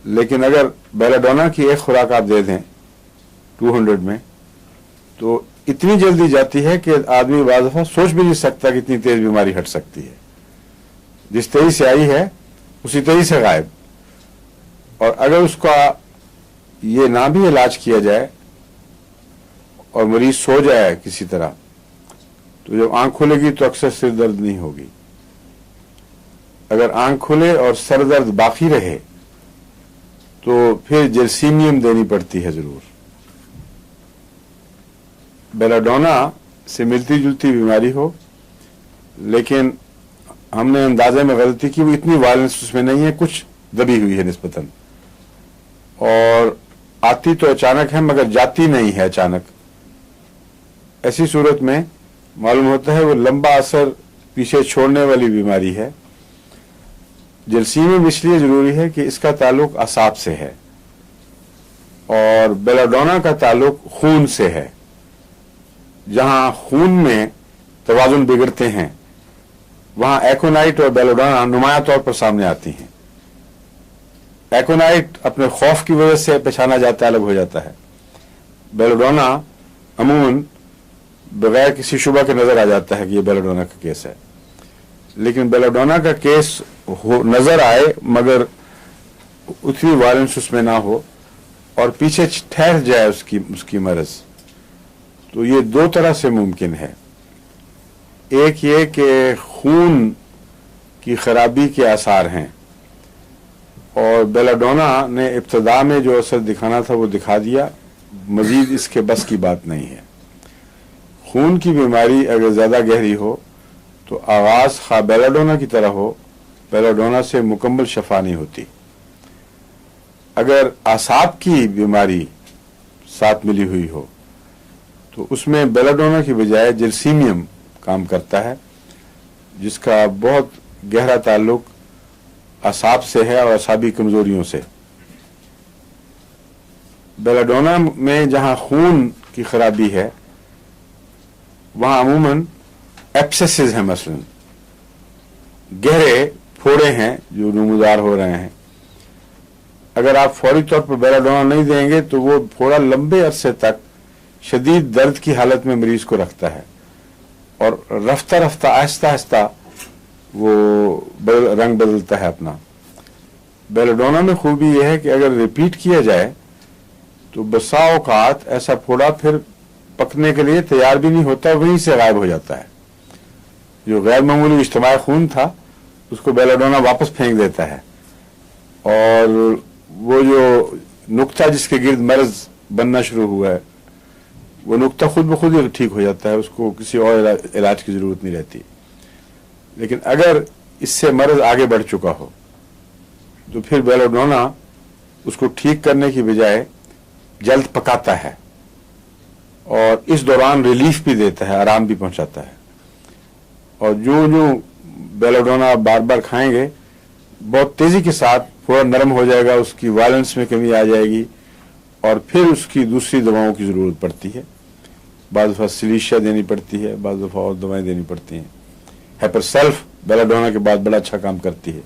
लेकिन अगर बेलाडोना की एक खुराक आप दे दें 200 में, तो इतनी जल्दी जाती है कि आदमी बाज़ दफ़ा सोच भी नहीं सकता कि इतनी तेज बीमारी हट सकती है। जिस तेजी से आई है उसी तेजी से गायब। और अगर उसका ये ना भी इलाज किया जाए और मरीज सो जाए किसी तरह, तो जब आंख खुलेगी तो अक्सर सिर दर्द नहीं होगी। अगर आंख खुले और सर दर्द बाकी रहे तो फिर जर्सीनियम देनी पड़ती है जरूर। बेलाडोना से मिलती जुलती बीमारी हो, लेकिन हमने अंदाजे में गलती की, वो इतनी वायलेंस उसमें नहीं है, कुछ दबी हुई है निस्बतन, और आती तो अचानक है मगर जाती नहीं है अचानक। ऐसी सूरत में मालूम होता है वो लंबा असर पीछे छोड़ने वाली बीमारी है। जर्सीनियम इसलिए जरूरी है कि इसका ताल्लुक असाब से है और बेलाडोना का ताल्लुक खून से है। जहां खून में तवाजुन बिगड़ते हैं वहां एकोनाइट और बेलाडोना नुमाया तौर पर सामने आती हैं। एकोनाइट अपने खौफ की वजह से पहचाना जाता है, अलग हो जाता है। बेलाडोना अमूमन बगैर किसी शुबा के नजर आ जाता है कि ये बेलाडोना का केस है, लेकिन बेलाडोना का केस नजर आए मगर उतनी वायलेंस उसमें ना हो और पीछे ठहर जाए उसकी मर्ज, तो ये दो तरह से मुमकिन है। एक ये कि खून की खराबी के आसार हैं और बेलाडोना ने इब्तदा में जो असर दिखाना था वो दिखा दिया, मजीद इसके बस की बात नहीं है। खून की बीमारी अगर ज्यादा गहरी हो तो आगाज खा बेलाडोना की तरह हो, बेलाडोना से मुकम्मल शफा नहीं होती। अगर आसाब की बीमारी साथ मिली हुई हो तो उसमें बेलाडोना की बजाय जर्सीनियम काम करता है, जिसका बहुत गहरा ताल्लुक असाब से है और असाबी कमजोरियों से। बेलाडोना में जहां खून की खराबी है वहां अमूमन एब्सेसेस हैं, मसलन गहरे फोड़े हैं जो नमूदार हो रहे हैं। अगर आप फौरी तौर पर बेलाडोना नहीं देंगे तो वो फोड़ा लंबे अरसे तक शदीद दर्द की हालत में मरीज को रखता है और रफ्ता रफ्ता आहिस्ता आहिस्ता वो रंग बदलता है अपना। बेलाडोना में खूबी यह है कि अगर रिपीट किया जाए तो बसा औकात ऐसा फोड़ा फिर पकने के लिए तैयार भी नहीं होता, वहीं से गायब हो जाता है। जो गैर मामूली इज्तिमाई खून था उसको बेलाडोना वापस फेंक देता है और वो जो नुक्ता जिसके गिर्द मर्ज बनना शुरू हुआ है वो नुक्ता खुद ब खुद ही ठीक हो जाता है, उसको किसी और इलाज की जरूरत नहीं रहती। लेकिन अगर इससे मर्ज आगे बढ़ चुका हो तो फिर बेलाडोना उसको ठीक करने की बजाय जल्द पकाता है और इस दौरान रिलीफ भी देता है, आराम भी पहुंचाता है। और जो जो बेलाडोना बार बार खाएंगे बहुत तेजी के साथ थोड़ा नरम हो जाएगा, उसकी वायलेंस में कमी आ जाएगी और फिर उसकी दूसरी दवाओं की जरूरत पड़ती है। बाज़ दफ़ा सिलीशिया देनी पड़ती है, बाज़ दफ़ा और दवाएं देनी पड़ती हैं। हेपरसेल्फ बेलाडोना के बाद बड़ा अच्छा काम करती है।